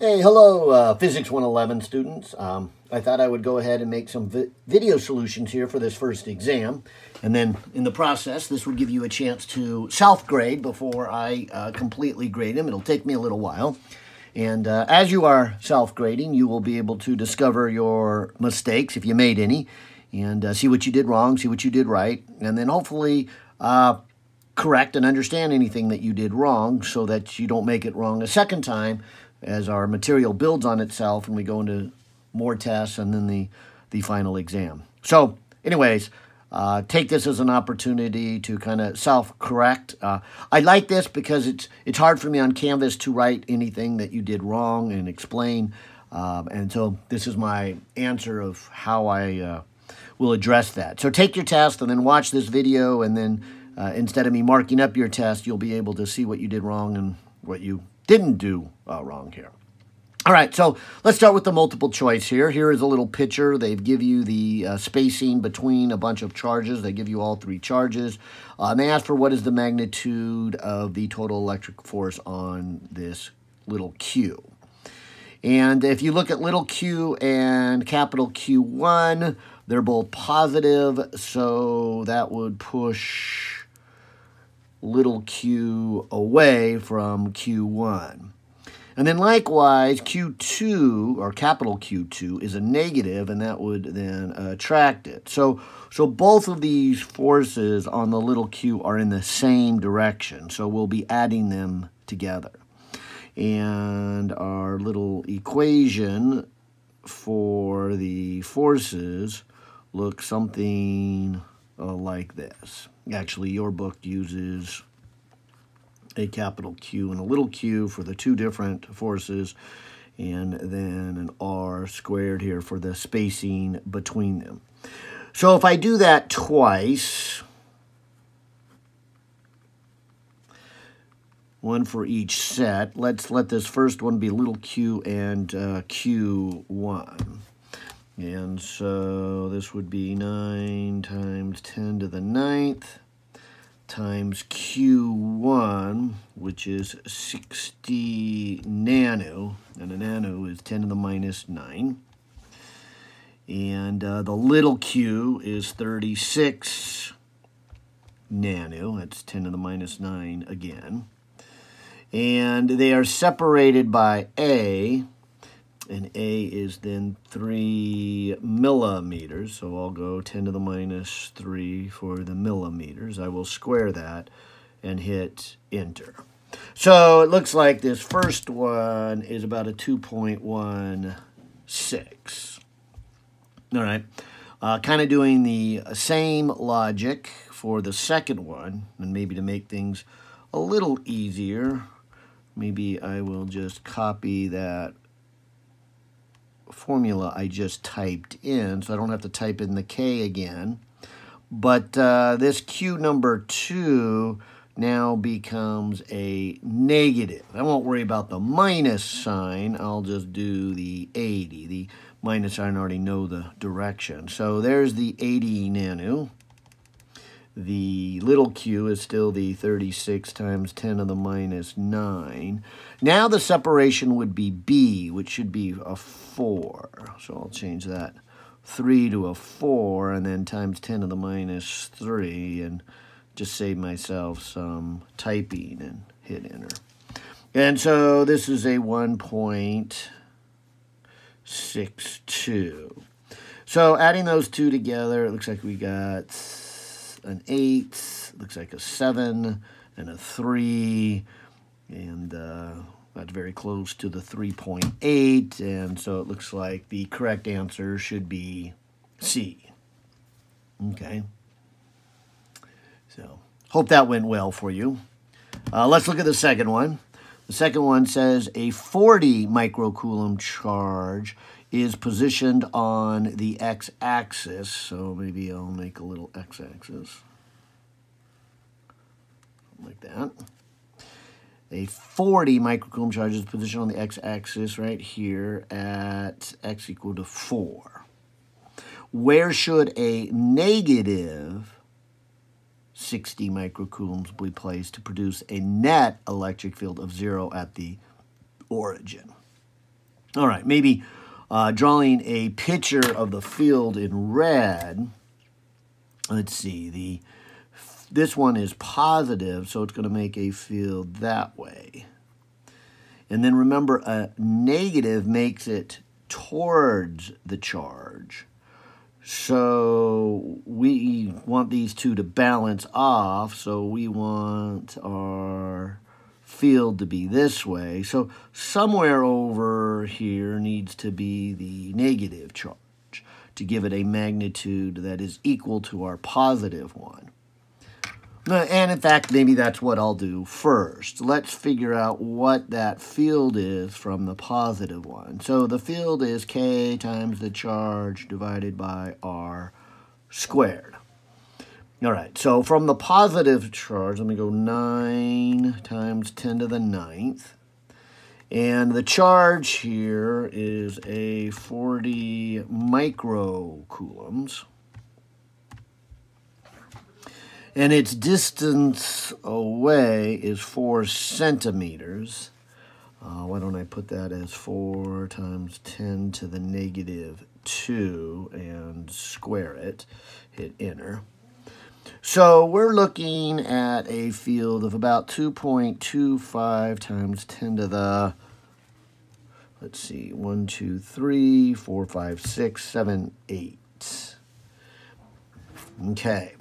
Hey, hello, Physics 111 students. I thought I would go ahead and make some video solutions here for this first exam. And then in the process, this would give you a chance to self-grade before I completely grade them. It'll take me a little while. And as you are self-grading, you will be able to discover your mistakes, if you made any, and see what you did wrong, see what you did right, and then hopefully correct and understand anything that you did wrong so that you don't make it wrong a second time as our material builds on itself and we go into more tests and then the final exam. So anyways, take this as an opportunity to kind of self-correct. I like this because it's hard for me on Canvas to write anything that you did wrong and explain. And so this is my answer of how I will address that. So take your test and then watch this video, and then instead of me marking up your test, you'll be able to see what you did wrong and what you didn't do wrong here. All right, so let's start with the multiple choice here. Here is a little picture. They give you the spacing between a bunch of charges. They give you all three charges. And they ask for what is the magnitude of the total electric force on this little Q. And if you look at little q and capital Q1, they're both positive, so that would push little q away from Q1. And then likewise, Q2, or capital Q2, is a negative, and that would then attract it. So both of these forces on the little q are in the same direction, so we'll be adding them together. And our little equation for the forces looks something like this. Actually, your book uses a capital Q and a little q for the two different forces, and then an r squared here for the spacing between them. So if I do that twice, one for each set, let's let this first one be little q and Q1. And so this would be 9 times 10 to the 9th times Q1, which is 60 nano, and a nano is 10 to the minus 9. And the little q is 36 nano, that's 10 to the minus 9 again. And they are separated by A, and A is then 3 millimeters, so I'll go 10 to the minus 3 for the millimeters. I will square that and hit enter. So it looks like this first one is about a 2.16. All right, kind of doing the same logic for the second one, and maybe to make things a little easier, maybe I will just copy that formula I just typed in, so I don't have to type in the K again. But this Q number 2 now becomes a negative. I won't worry about the minus sign. I'll just do the 80. The minus sign, I already know the direction. So there's the 80 nano. The little q is still the 36 times 10 to the minus 9. Now the separation would be B, which should be a 4. So I'll change that 3 to a 4, and then times 10 to the minus 3, and just save myself some typing and hit enter. And so this is a 1.62. So adding those two together, it looks like we got an 8, looks like a 7, and a 3, and that's very close to the 3.8, and so it looks like the correct answer should be C. Okay. So, hope that went well for you. Let's look at the second one. The second one says a 40 microcoulomb charge is positioned on the x-axis, so maybe I'll make a little x-axis, like that. A 40 microcoulomb charge is positioned on the x-axis right here at x equal to 4. Where should a negative 60 microcoulombs be placed to produce a net electric field of 0 at the origin? All right, maybe drawing a picture of the field in red. Let's see, this one is positive, so it's going to make a field that way. And then remember, a negative makes it towards the charge. So we want these two to balance off, so we want our field to be this way. So somewhere over here needs to be the negative charge to give it a magnitude that is equal to our positive one. And in fact, maybe that's what I'll do first. Let's figure out what that field is from the positive one. So the field is K times the charge divided by R squared. All right, so from the positive charge, let me go 9 times 10 to the 9th. And the charge here is a 40 microcoulombs. And its distance away is 4 centimeters. Why don't I put that as 4 times 10 to the negative 2 and square it, hit enter. So we're looking at a field of about 2.25 times 10 to the, let's see, 1, 2, 3, 4, 5, 6, 7, 8. Okay.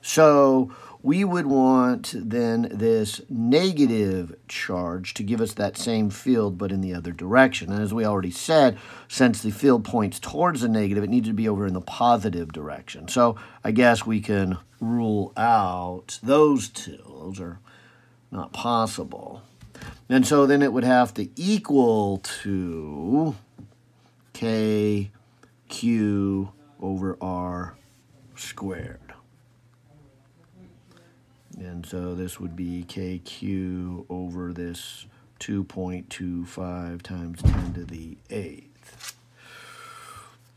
So we would want then this negative charge to give us that same field but in the other direction. And as we already said, since the field points towards the negative, it needs to be over in the positive direction. So I guess we can rule out those two. Those are not possible. And so then it would have to equal to KQ over R squared. And so this would be KQ over this 2.25 times 10 to the 8th.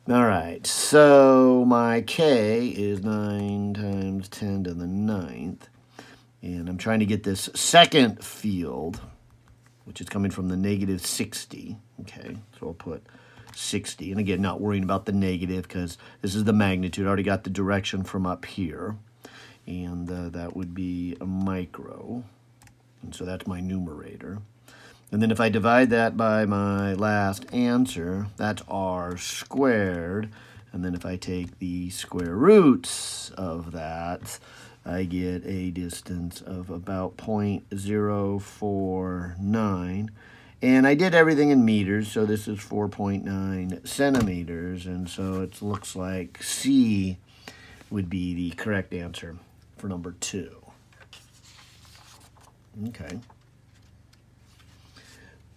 All right, so my K is 9 times 10 to the 9th. And I'm trying to get this second field, which is coming from the negative 60. Okay, so I'll put 60. And again, not worrying about the negative because this is the magnitude. I already got the direction from up here. And that would be a micro. And so that's my numerator. And then if I divide that by my last answer, that's R squared. And then if I take the square roots of that, I get a distance of about 0.049. And I did everything in meters, so this is 4.9 centimeters. And so it looks like C would be the correct answer for number 2. Okay.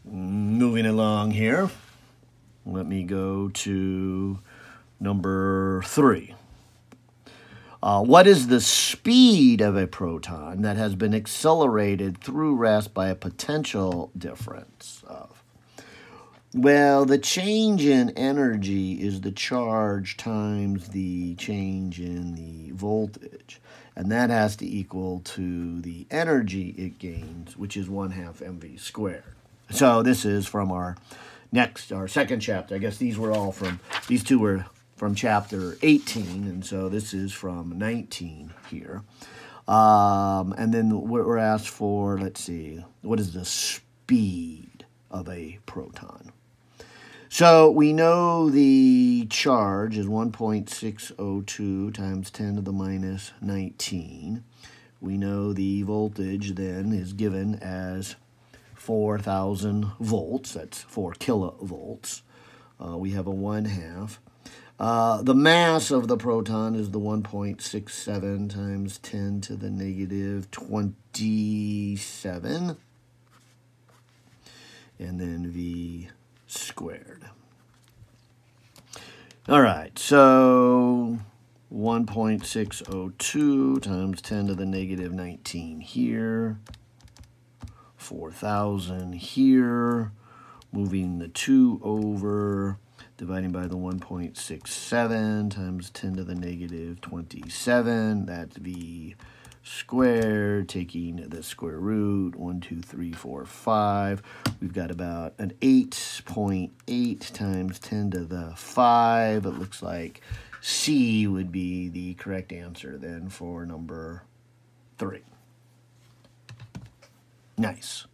Moving along here, let me go to number 3. What is the speed of a proton that has been accelerated through rest by a potential difference of? Well, the change in energy is the charge times the change in the voltage. And that has to equal to the energy it gains, which is 1/2 mv squared. So this is from our second chapter. I guess these two were from chapter 18, and so this is from 19 here. And then we're asked for, let's see, what is the speed of a proton? So we know the charge is 1.602 times 10 to the minus 19. We know the voltage then is given as 4,000 volts. That's 4 kilovolts. We have a 1/2. The mass of the proton is the 1.67 times 10 to the negative 27. And then V squared. All right, so 1.602 times 10 to the negative 19 here, 4,000 here, moving the 2 over, dividing by the 1.67 times 10 to the negative 27, that's V squared, taking the square root, 1, 2, 3, 4, 5. We've got about an 8.8 times 10 to the 5. It looks like C would be the correct answer then for number 3. Nice.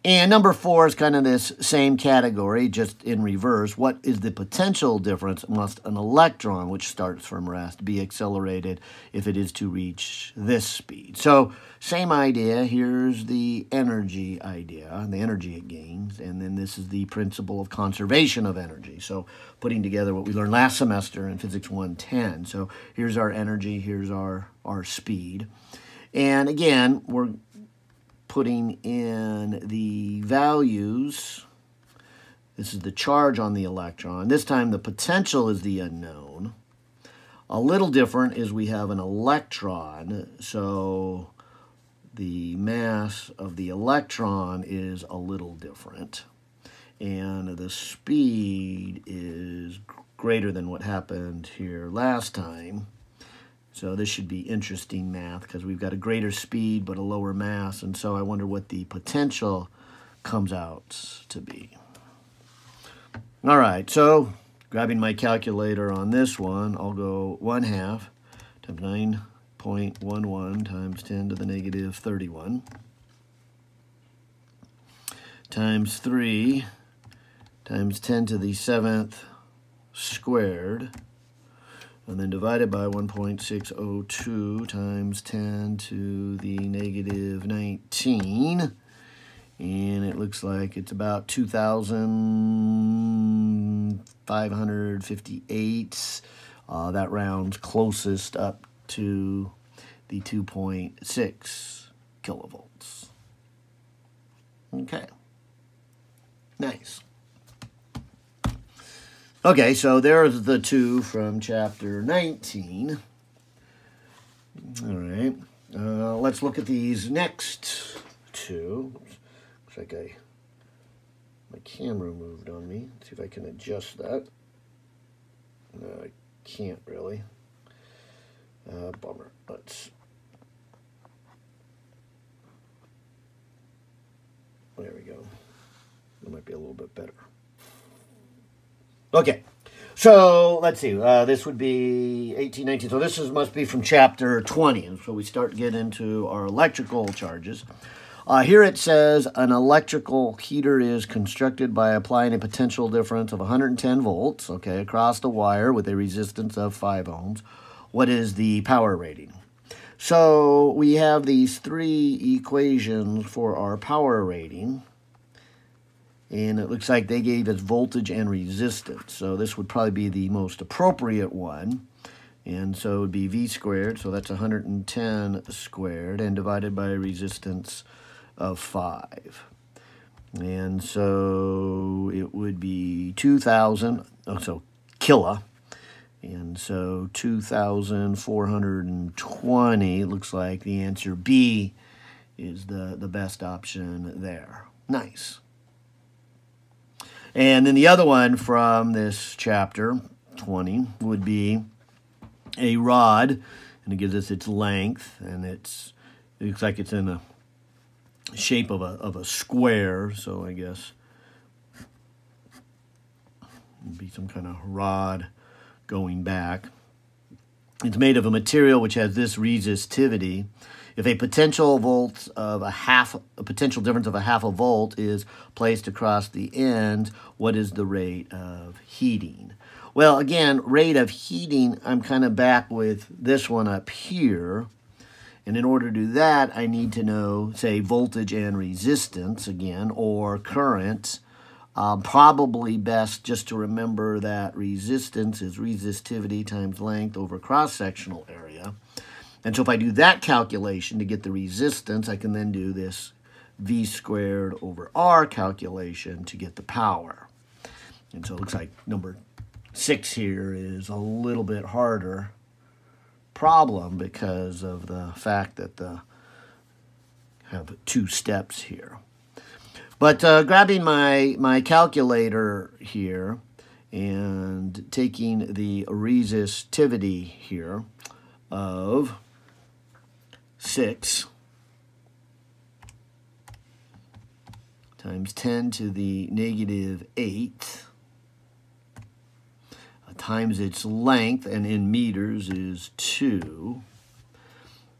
And number 4 is kind of this same category, just in reverse. What is the potential difference must an electron, which starts from rest, be accelerated if it is to reach this speed? So same idea. Here's the energy idea, the energy it gains. And then this is the principle of conservation of energy. So putting together what we learned last semester in Physics 110. So here's our energy, here's our speed. And again, we're putting in the values. This is the charge on the electron. This time the potential is the unknown. A little different is we have an electron, so the mass of the electron is a little different. And the speed is greater than what happened here last time. So this should be interesting math because we've got a greater speed but a lower mass. And so I wonder what the potential comes out to be. All right, so grabbing my calculator on this one, I'll go 1/2 times 9.11 times 10 to the negative 31 times 3 times 10 to the 7th squared, and then divided by 1.602 times 10 to the negative 19. And it looks like it's about 2,558. That rounds closest up to the 2.6 kilovolts. Okay. Nice. Okay, so there's the 2 from chapter 19. All right, let's look at these next 2. Looks like my camera moved on me. Let's see if I can adjust that. No, I can't really. Bummer. There we go. That might be a little bit better. Okay, so let's see. This would be 18, 19. So this must be from chapter 20. And so we start to get into our electrical charges. Here it says an electrical heater is constructed by applying a potential difference of 110 volts, okay, across the wire with a resistance of 5 ohms. What is the power rating? So we have these 3 equations for our power rating. And it looks like they gave us voltage and resistance. So this would probably be the most appropriate one. And so it would be V squared. So that's 110 squared and divided by a resistance of 5. And so it would be 2,000, so kilo. And so 2,420, looks like the answer B is the best option there. Nice. And then the other one from this chapter, 20, would be a rod, and it gives us its length, and it looks like it's in a shape of a square, so I guess it'd be some kind of rod going back. It's made of a material which has this resistivity. If a potential difference of a half a volt is placed across the end, what is the rate of heating? Well, again, rate of heating, I'm kind of back with this one up here. And in order to do that, I need to know, say, voltage and resistance again, or current. Probably best just to remember that resistance is resistivity times length over cross-sectional area. And so if I do that calculation to get the resistance, I can then do this V squared over R calculation to get the power. And so it looks like number 6 here is a little bit harder problem because of the fact that have 2 steps here. But grabbing my calculator here and taking the resistivity here of 6 times 10 to the negative 8 times its length, and in meters is 2,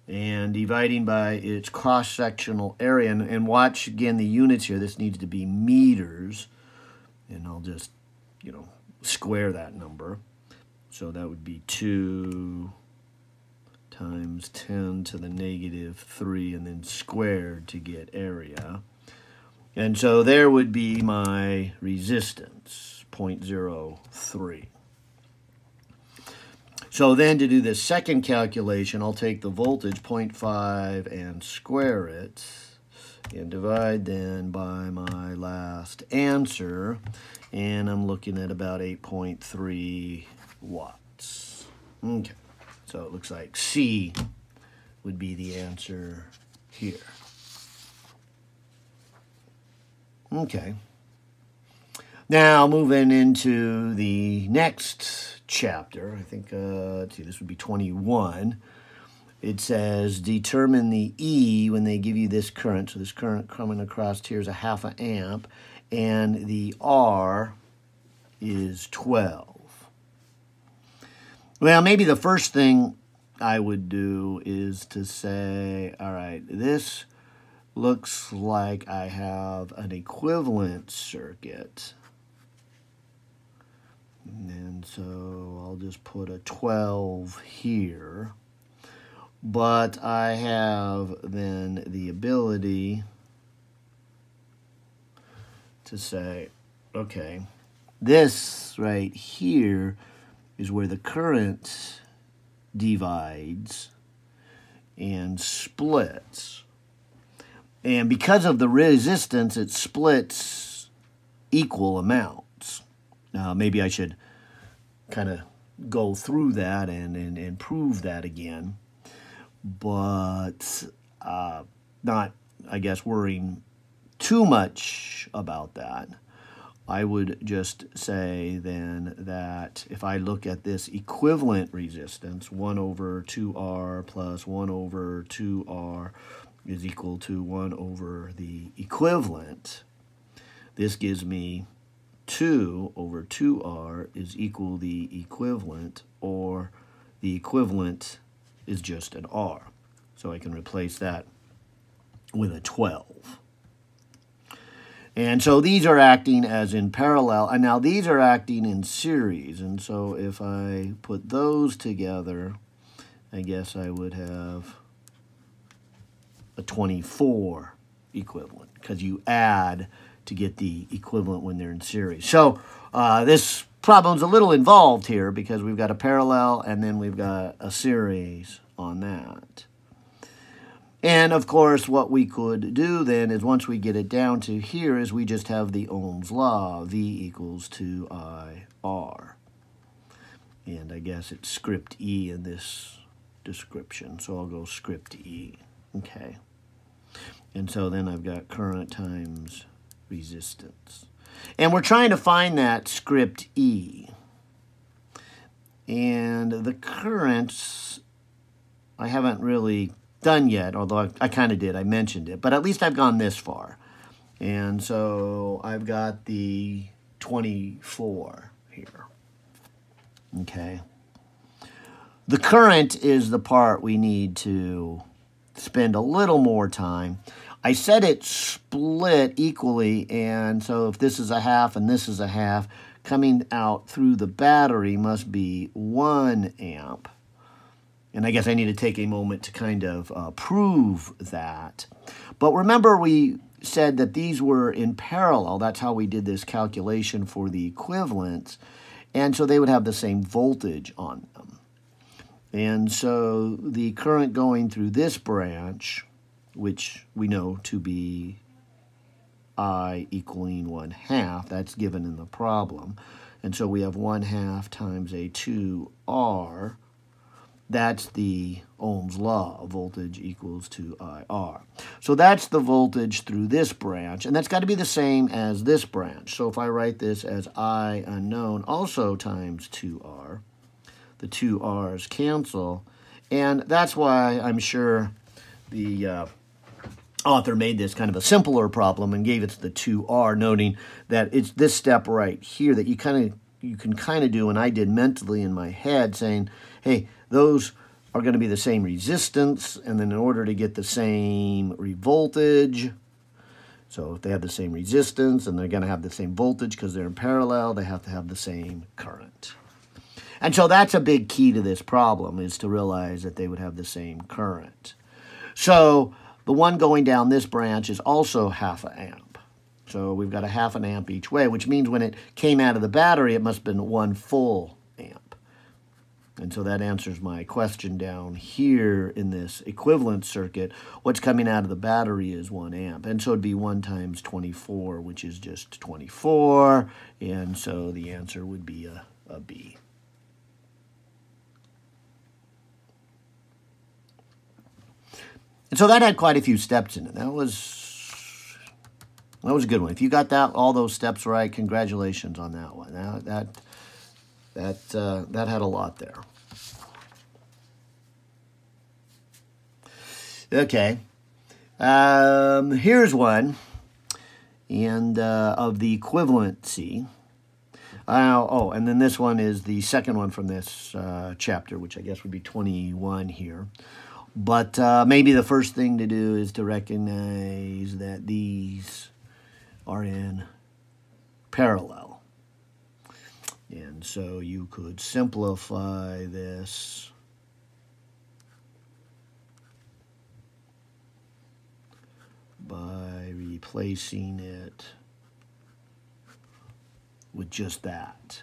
and dividing by its cross-sectional area. And watch again the units here. This needs to be meters, and I'll just, square that number. So that would be 2 times 10 to the negative 3, and then squared to get area. And so there would be my resistance, 0.03. So then to do this second calculation, I'll take the voltage, 0.5, and square it, and divide then by my last answer, and I'm looking at about 8.3 watts. Okay, so it looks like C would be the answer here. Okay. Now moving into the next chapter, I think, let's see, this would be 21. It says, determine the E when they give you this current. So this current coming across here is 0.5 amp, and the R is 12. Well, maybe the first thing I would do is to say, all right, this looks like I have an equivalent circuit. And so I'll just put a 12 here. But I have then the ability to say, okay, this right here is where the current divides and splits. And because of the resistance, it splits equal amounts. Now, maybe I should kind of go through that and prove that again, but not, I guess, worrying too much about that. I would just say then that if I look at this equivalent resistance, 1 over 2R plus 1 over 2R is equal to 1 over the equivalent. This gives me 2 over 2R is equal the equivalent, or the equivalent is just an R. So I can replace that with a 12. And so these are acting as in parallel, and now these are acting in series. And so if I put those together, I guess I would have a 24 equivalent, because you add to get the equivalent when they're in series. So this problem's a little involved here, because we've got a parallel and then we've got a series on that. And of course, what we could do then is, once we get it down to here, is we just have the Ohm's law, V equals 2IR. And I guess it's script E in this description, so I'll go script E. Okay. And so then I've got current times resistance. And we're trying to find that script E. And the currents I haven't really done yet, although I kind of did, I mentioned it, but at least I've gone this far. And so I've got the 24 here. Okay. The current is the part we need to spend a little more time. I said it split equally, and so if this is a half and this is a half, coming out through the battery must be 1 amp. And I guess I need to take a moment to kind of prove that. But remember, we said that these were in parallel. That's how we did this calculation for the equivalents. And so they would have the same voltage on them. And so the current going through this branch, which we know to be I equaling 1/2, that's given in the problem. And so we have 1/2 times a 2R. That's the Ohm's law, voltage equals 2IR. So that's the voltage through this branch, and that's got to be the same as this branch. So if I write this as I unknown, also times 2R, the 2R's cancel, and that's why I'm sure the author made this kind of a simpler problem and gave it the 2R, noting that it's this step right here that you can kind of do, and I did mentally in my head, saying, hey, those are going to be the same resistance, and then in order to get the same voltage, so if they have the same resistance and they're going to have the same voltage because they're in parallel, they have to have the same current. And so that's a big key to this problem, is to realize that they would have the same current. So the one going down this branch is also half an amp. So we've got a half an amp each way, which means when it came out of the battery, it must have been 1 full amp. And so that answers my question down here in this equivalent circuit. What's coming out of the battery is 1 amp. And so it'd be 1 times 24, which is just 24. And so the answer would be a B. And so that had quite a few steps in it. That was a good one. If you got all those steps right, congratulations on that one. That had a lot there. Okay, here's one, and of the equivalency. And then this one is the second one from this chapter, which I guess would be 21 here. But maybe the first thing to do is to recognize that these are in parallel. And so you could simplify this by replacing it with just that.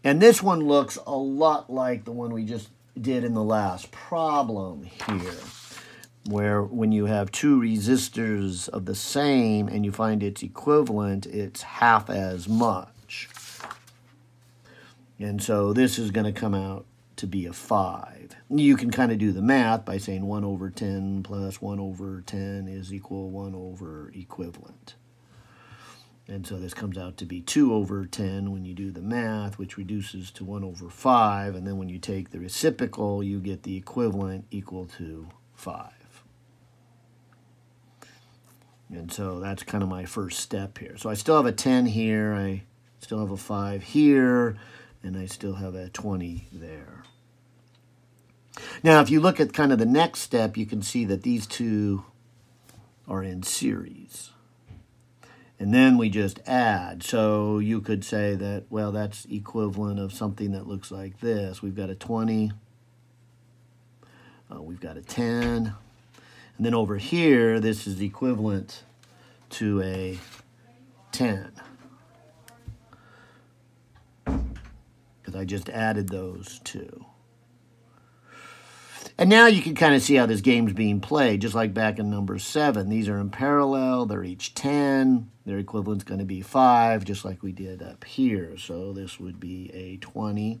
And this one looks a lot like the one we just did in the last problem here, where when you have two resistors of the same and you find its equivalent, it's half as much. And so this is going to come out to be a 5. You can kind of do the math by saying 1 over 10 plus 1 over 10 is equal 1 over equivalent. And so this comes out to be 2 over 10 when you do the math, which reduces to 1 over 5. And then when you take the reciprocal, you get the equivalent equal to 5. And so that's kind of my first step here. So I still have a 10 here, I still have a 5 here, and I still have a 20 there. Now, if you look at kind of the next step, you can see that these two are in series. And then we just add. So you could say that, well, that's equivalent of something that looks like this. We've got a 20. We've got a 10. And then over here, this is equivalent to a 10. Because I just added those two. And now you can kind of see how this game's being played, just like back in number 7. These are in parallel. They're each 10. Their equivalent's going to be 5, just like we did up here. So this would be a 20,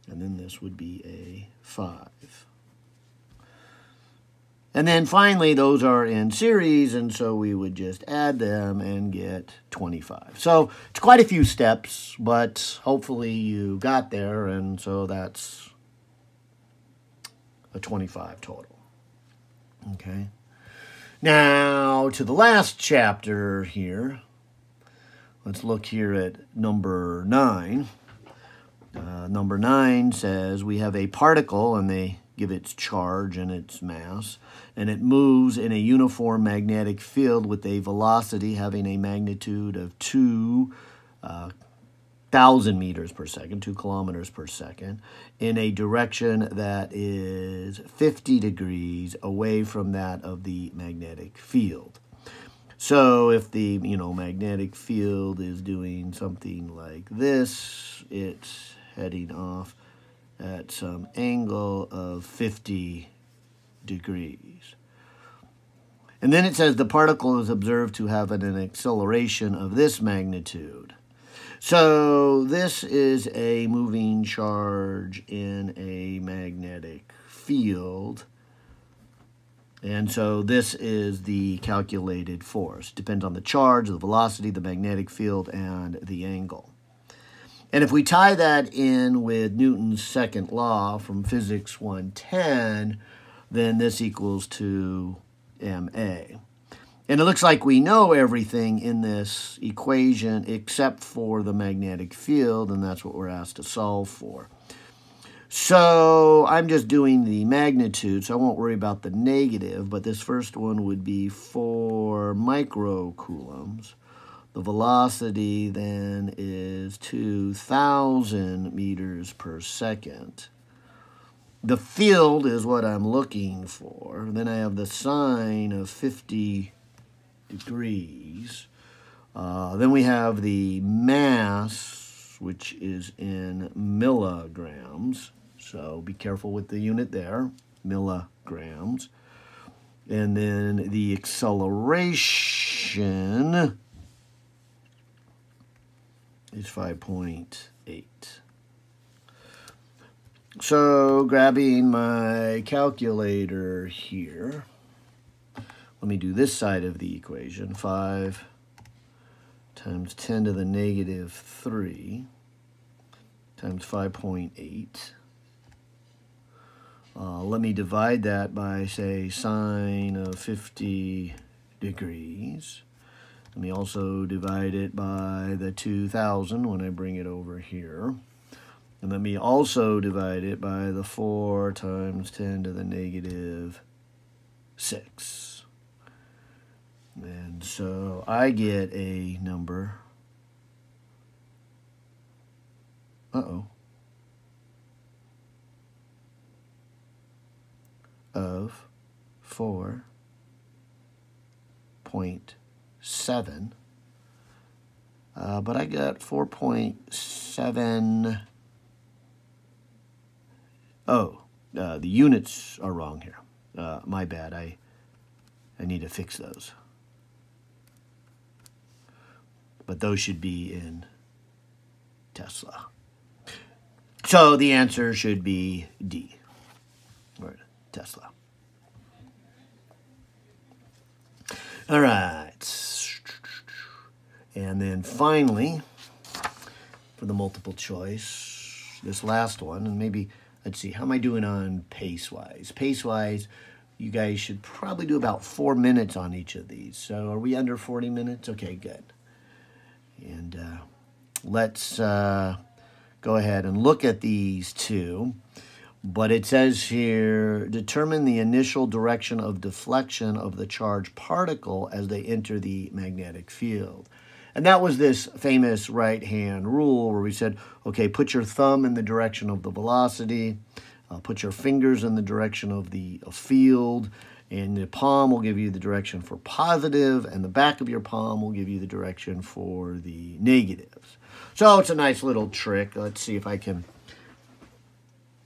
and then this would be a 5. And then finally, those are in series, and so we would just add them and get 25. So it's quite a few steps, but hopefully you got there, and so that's a 25 total. Okay. Now, to the last chapter here. Let's look here at number 9. Number 9 says we have a particle, and they give its charge and its mass, and it moves in a uniform magnetic field with a velocity having a magnitude of 2,000 meters per second, 2 kilometers per second, in a direction that is 50 degrees away from that of the magnetic field. So if the magnetic field is doing something like this, it's heading off at some angle of 50 degrees. And then it says the particle is observed to have an acceleration of this magnitude. So this is a moving charge in a magnetic field. And so this is the calculated force. Depends on the charge, the velocity, the magnetic field, and the angle. And if we tie that in with Newton's second law from Physics 1:10, then this equals 2ma. And it looks like we know everything in this equation except for the magnetic field, and that's what we're asked to solve for. So I'm just doing the magnitude, so I won't worry about the negative, but this first one would be 4 microcoulombs. The velocity then is 2,000 meters per second. The field is what I'm looking for. Then I have the sine of 50 degrees. Then we have the mass, which is in milligrams. So be careful with the unit there, milligrams. And then the acceleration is 5.8. So grabbing my calculator here, let me do this side of the equation. 5 times 10 to the negative 3 times 5.8. Let me divide that by, say, sine of 50 degrees. Let me also divide it by the 2,000 when I bring it over here. And let me also divide it by the 4 times 10 to the negative 6. And so I get a number. Of 4.7. But I got 4.7. Oh, the units are wrong here. My bad. I need to fix those. But those should be in Tesla. So the answer should be D, or Tesla. All right. And then finally, for the multiple choice, this last one, and maybe, let's see, how am I doing on pace-wise? Pace-wise, you guys should probably do about 4 minutes on each of these. So are we under 40 minutes? Okay, good. And let's go ahead and look at these two. But it says here, determine the initial direction of deflection of the charged particle as they enter the magnetic field. And that was this famous right-hand rule where we said, okay, put your thumb in the direction of the velocity, put your fingers in the direction of the field, and the palm will give you the direction for positive, and the back of your palm will give you the direction for the negatives. So it's a nice little trick. Let's see if I can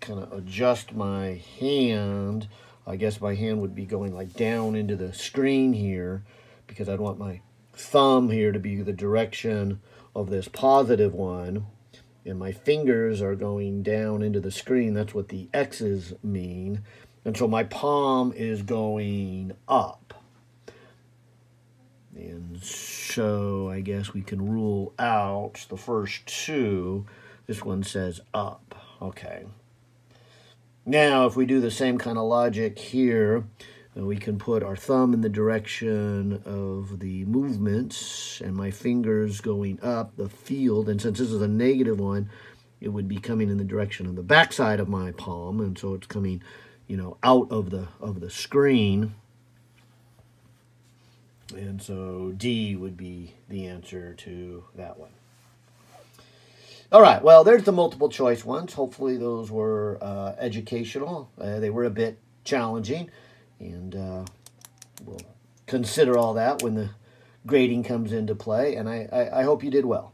kind of adjust my hand. I guess my hand would be going like down into the screen here because I'd want my thumb here to be the direction of this positive one, and my fingers are going down into the screen. That's what the X's mean. And so my palm is going up. And so I guess we can rule out the first two. This one says up. Okay. Now, if we do the same kind of logic here, we can put our thumb in the direction of the movements and my fingers going up the field. And since this is a negative one, it would be coming in the direction of the backside of my palm. And so it's coming, you know, out of the screen. And so D would be the answer to that one. All right, well, there's the multiple choice ones. Hopefully those were educational. They were a bit challenging, and we'll consider all that when the grading comes into play, and I hope you did well.